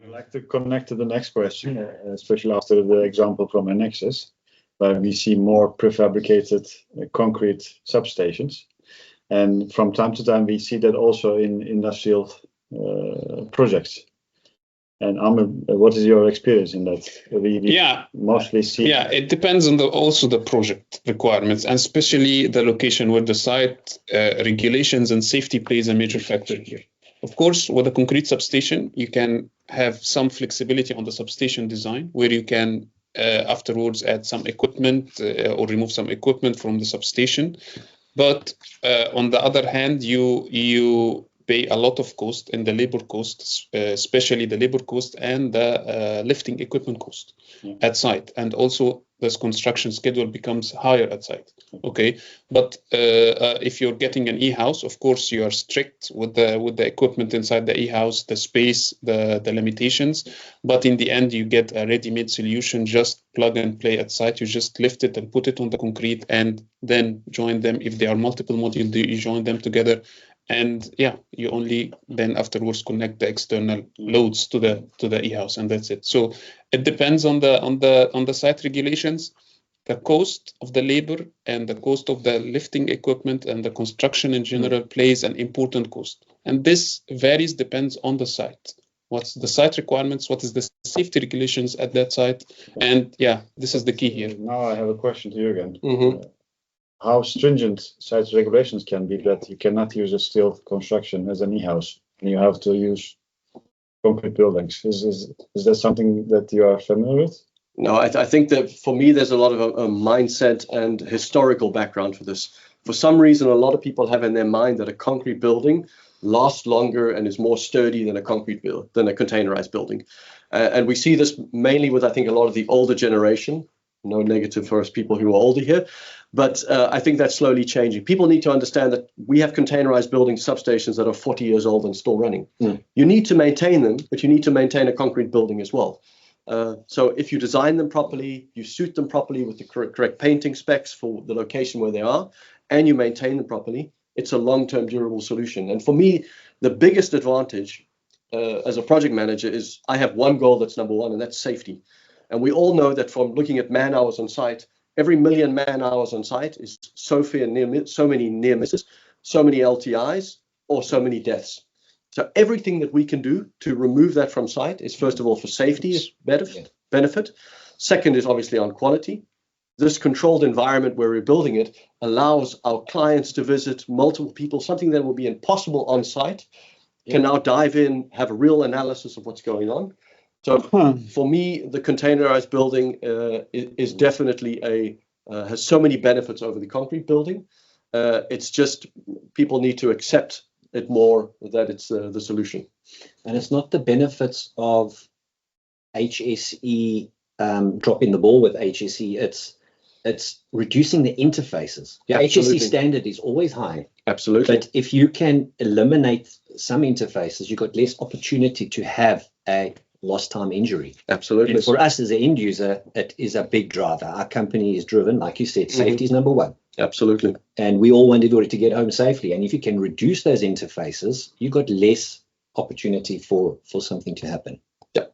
I'd like to connect to the next question, especially after the example from Annexes, where we see more prefabricated concrete substations. And from time to time, we see that also in industrial projects. And Amr, what is your experience in that? We mostly see. Yeah, it depends on also the project requirements, and especially the location where the site regulations and safety plays a major factor here. Of course, with a concrete substation, you can have some flexibility on the substation design, where you can afterwards add some equipment or remove some equipment from the substation. But on the other hand, you pay a lot of cost in the labor costs, especially the labor cost and the lifting equipment cost at site. And also this construction schedule becomes higher at site. Okay, but if you're getting an e-house, of course you are strict with the equipment inside the e-house, the space, the limitations. But in the end, you get a ready-made solution, just plug and play at site. You just lift it and put it on the concrete, and then join them. If there are multiple modules, you join them together. And yeah, you only then afterwards connect the external loads to the e-house, and that's it. So it depends on the site regulations. The cost of the labor and the cost of the lifting equipment and the construction in general plays an important cost. And this varies, depends on the site. What's the site requirements? What is the safety regulations at that site? And yeah, this is the key here. Now I have a question to you again. How stringent site regulations can be that you cannot use a steel construction as an e-house and you have to use concrete buildings? Is that something that you are familiar with? No, I think that for me, there's a lot of a mindset and historical background for this. For some reason, a lot of people have in their mind that a concrete building lasts longer and is more sturdy than a containerized building. And we see this mainly with, I think, a lot of the older generation. No negative for us people who are older here. But I think that's slowly changing. People need to understand that we have containerized building substations that are 40 years old and still running. You need to maintain them, but you need to maintain a concrete building as well. So if you design them properly, you suit them properly with the correct painting specs for the location where they are, and you maintain them properly, it's a long-term durable solution. And for me, the biggest advantage as a project manager is I have one goal that's number one, and that's safety. And we all know that from looking at man hours on site, every million man hours on site is so many near misses, so many LTIs, or so many deaths. So everything that we can do to remove that from site is, first of all, for safety benefit. Second is obviously on quality. This controlled environment where we're building it allows our clients to visit multiple people, something that will be impossible on site, can now dive in, have a real analysis of what's going on. So for me, the containerized building is definitely has so many benefits over the concrete building. It's just people need to accept it more, that it's the solution. And it's not the benefits of HSE dropping the ball with HSE. It's reducing the interfaces. The HSE standard is always high. Absolutely. But if you can eliminate some interfaces, you've got less opportunity to have a lost time injury. Absolutely. And for us as an end user, it is a big driver. Our company is driven, like you said, safety is number one. Absolutely. And we all want everybody to get home safely. And if you can reduce those interfaces, you've got less opportunity for something to happen. Yeah,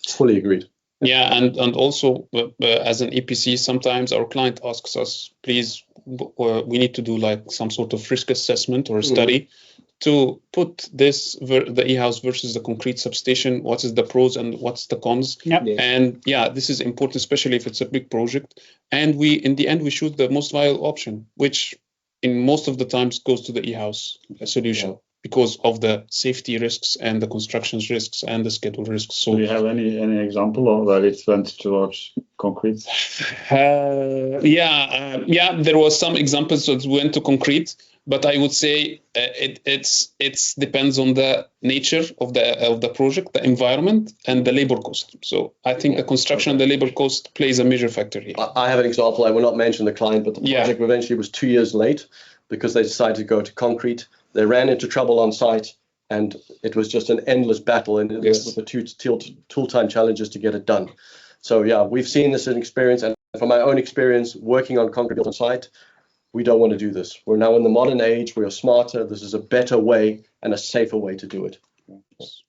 fully agreed. Yeah, and also as an EPC, sometimes our client asks us, please, we need to do like some sort of risk assessment or a study to put the e-house versus the concrete substation. What is the pros and what's the cons? And yeah, this is important, especially if it's a big project. And in the end, we choose the most viable option, which in most of the times goes to the e-house solution because of the safety risks and the construction risks and the schedule risks. So do you have any example of where it went towards concrete? There was some examples that went to concrete. But I would say it depends on the nature of the project, the environment, and the labor cost. So I think the construction and the labor cost plays a major factor here. I have an example. I will not mention the client, but the project eventually was 2 years late because they decided to go to concrete. They ran into trouble on site, and it was just an endless battle and with the two tool time challenges to get it done. So yeah, we've seen this in experience, and from my own experience working on concrete on site, we don't want to do this. We're now in the modern age. We are smarter. This is a better way and a safer way to do it. Yes.